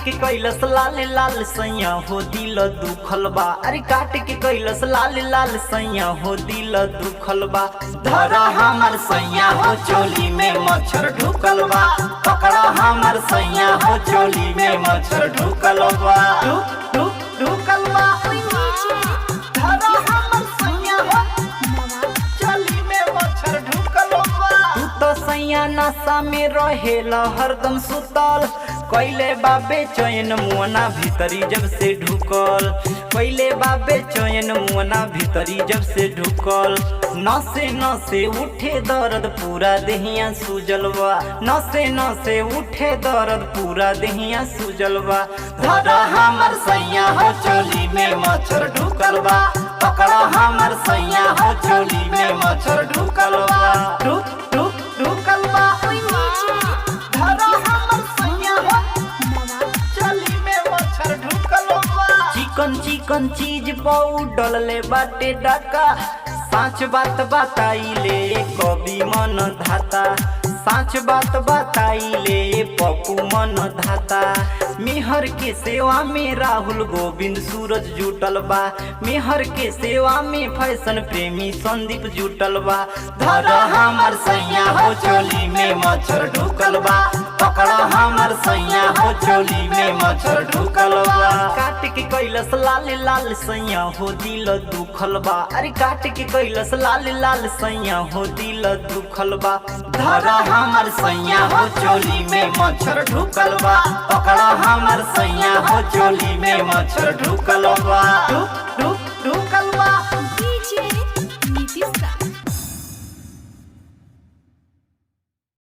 के कैलस लाल लाल सैया हो दिल दुखल बा। अरे काट के कैलस लाल लाल सैया हो दिल दुखल बा। धरा हमर सैया हो चोली में मच्छर ढुकल बा। पकड़ा हमर सैया हो चोली में मच्छर ढुकल बा। ढुकल बा। धरा हमर सैया हो चोली में मच्छर ढुकल बा। तू तो सैया नशा में रहेला हरदम सुतल। कैले बाबे चैन मुअना भीतरी जब से ढुकल। कैले बाबे चैन मुअना भीतरी जब से ढुकल। नसे नसे उठे दर्द पूरा देहिया सुजल बा। नसे नसे उठे दर्द पूरा देहिया सुजल बा। धरा हमर सैया हो चोली में मच्छर ढुकल बा। पकड़ा हमर सैया हो चोली में मच्छर ढुकल बा। ढुकल बा। धरा हमर सैया हो चोली में मच्छर ढुकल बा। चिकन चिकन चीज पाउडर ले बाटे डाका। साच बात बताइले कवि मन धाता। साच बात बताइले पप्पू मन धाता। मेहर के सेवा में राहुल गोविंद सूरज जुटल बा। मेहर के सेवा में फैशन प्रेमी संदीप जुटल बा। धरा हमर सैया हो चोली में मच्छर ढुकल बा। पकड़ा हमर सैया हो चोली में मच्छर ढुकल बा। काट के कैलस लाल लाल सैया हो दिल दुखल बा। अरे काट के कैलस लाल लाल सैया हो दिल दुखल बा। धरा हमर सैया हो चोली में मच्छर ढुकल बा। पकड़ा हमर सैया हो चोली में मच्छर ढुकल बा।